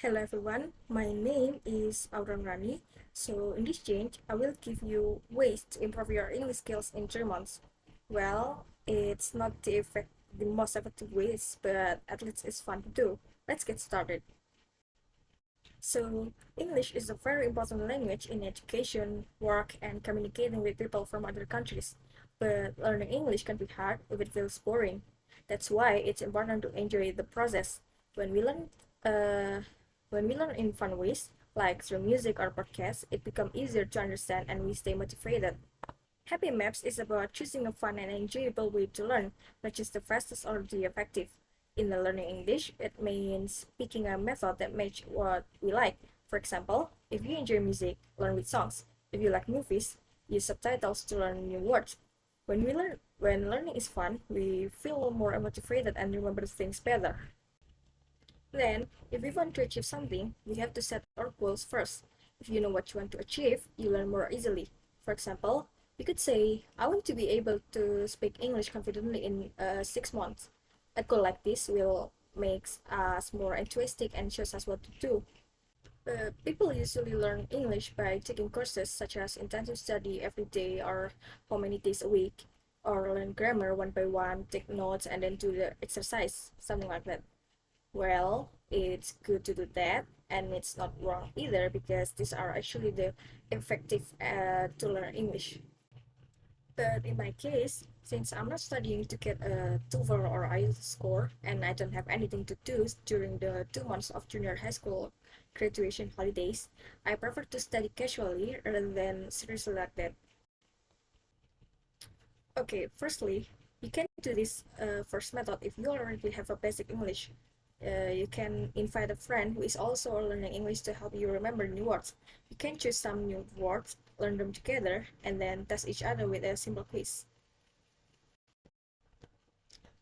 Hello everyone, my name is Nurani. So in this change, I will give you ways to improve your English skills in 3 months. Well, it's not the most effective ways, but at least it's fun to do. Let's get started. So English is a very important language in education, work, and communicating with people from other countries. But learning English can be hard if it feels boring. That's why it's important to enjoy the process. When we learn, uh, when we learn in fun ways, like through music or podcasts, it becomes easier to understand and we stay motivated. Happy Maps is about choosing a fun and enjoyable way to learn, not just the fastest or the effective. In the learning English, it means picking a method that matches what we like. For example, if you enjoy music, learn with songs. If you like movies, use subtitles to learn new words. When learning is fun, we feel more motivated and remember things better. Then, if we want to achieve something, we have to set our goals first. If you know what you want to achieve, you learn more easily. For example, you could say, I want to be able to speak English confidently in 6 months. A goal like this will make us more enthusiastic and shows us what to do. People usually learn English by taking courses such as intensive study every day or how many days a week, or learn grammar one by one, take notes, and then do the exercise, something like that. Well, it's good to do that, and it's not wrong either because these are actually the effective to learn English. But in my case, since I'm not studying to get a TOEFL or IELTS score, and I don't have anything to do during the 2 months of junior high school graduation holidays, I prefer to study casually rather than seriously like that. Okay, firstly, you can do this first method if you already have a basic English. You can invite a friend who is also learning English to help you remember new words. You can choose some new words, learn them together, and then test each other with a simple quiz.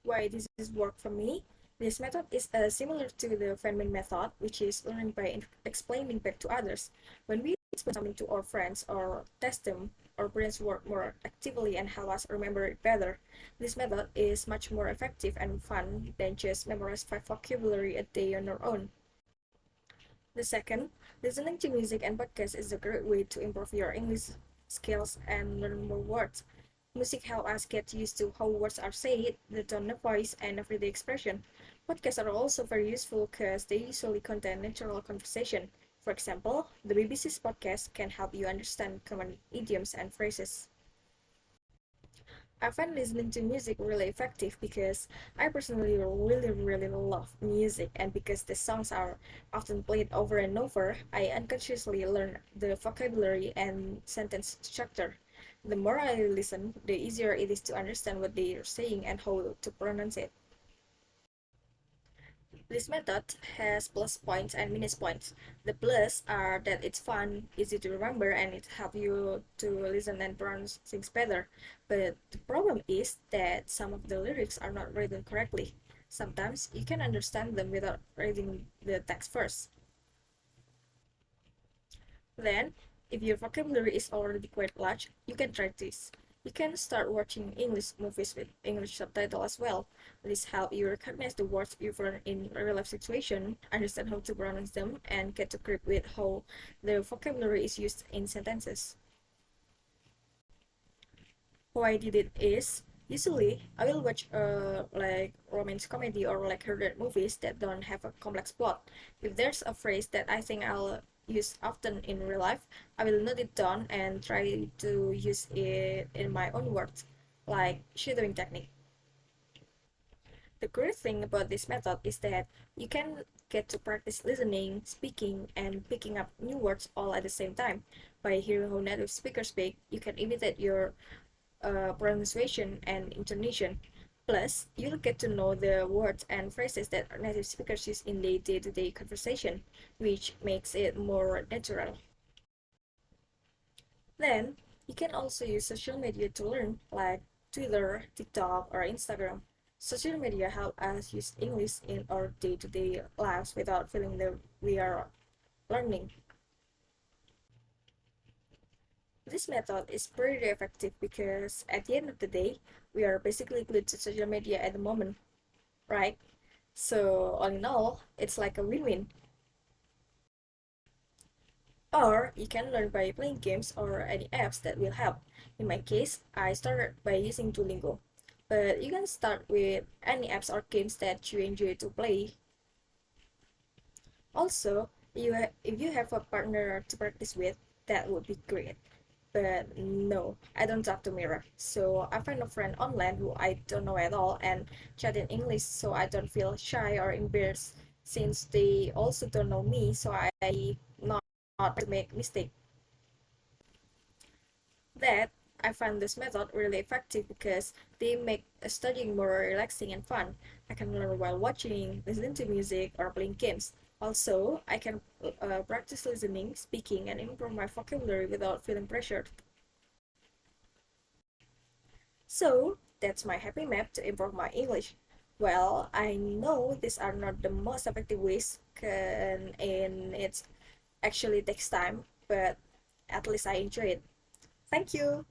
Why this is work for me? This method is similar to the Feynman method, which is learning by explaining back to others. When we explain something to our friends or test them, our brains work more actively and help us remember it better. This method is much more effective and fun than just memorize 5 vocabulary a day on our own. The second, listening to music and podcasts is a great way to improve your English skills and learn more words. Music helps us get used to how words are said, the tone of voice, and everyday expression. Podcasts are also very useful because they usually contain natural conversation. For example, the BBC's podcast can help you understand common idioms and phrases. I find listening to music really effective because I personally really love music, and because the songs are often played over and over, I unconsciously learn the vocabulary and sentence structure. The more I listen, the easier it is to understand what they are saying and how to pronounce it. This method has plus points and minus points. The plus are that it's fun, easy to remember, and it helps you to listen and pronounce things better. But the problem is that some of the lyrics are not written correctly. Sometimes you can understand them without reading the text first. Then, if your vocabulary is already quite large, you can try this. You can start watching English movies with English subtitle as well. This helps you recognize the words you've learned in a real life situation, understand how to pronounce them, and get to grip with how the vocabulary is used in sentences. How I did it is usually I will watch like romance comedy or like horror movies that don't have a complex plot. If there's a phrase that I think I'll use often in real life, I will note it down and try to use it in my own words, like shadowing technique. The great thing about this method is that you can get to practice listening, speaking, and picking up new words all at the same time. By hearing how native speakers speak, you can imitate your pronunciation and intonation. Plus, you'll get to know the words and phrases that native speakers use in their day-to-day conversation, which makes it more natural. Then, you can also use social media to learn, like Twitter, TikTok, or Instagram. Social media help us use English in our day-to-day lives without feeling that we are learning. This method is pretty effective because at the end of the day, we are basically glued to social media at the moment, right? So, all in all, it's like a win win. Or you can learn by playing games or any apps that will help. In my case, I started by using Duolingo. But you can start with any apps or games that you enjoy to play. Also, if you have a partner to practice with, that would be great. But no, I don't talk to mirror. So I find a friend online who I don't know at all and chat in English so I don't feel shy or embarrassed since they also don't know me, so I not to make mistake. That I find this method really effective because they make studying more relaxing and fun. I can learn while watching, listening to music, or playing games. Also, I can practice listening, speaking, and improve my vocabulary without feeling pressured. So, that's my happy map to improve my English. Well, I know these are not the most effective ways, and it actually takes time, but at least I enjoy it. Thank you.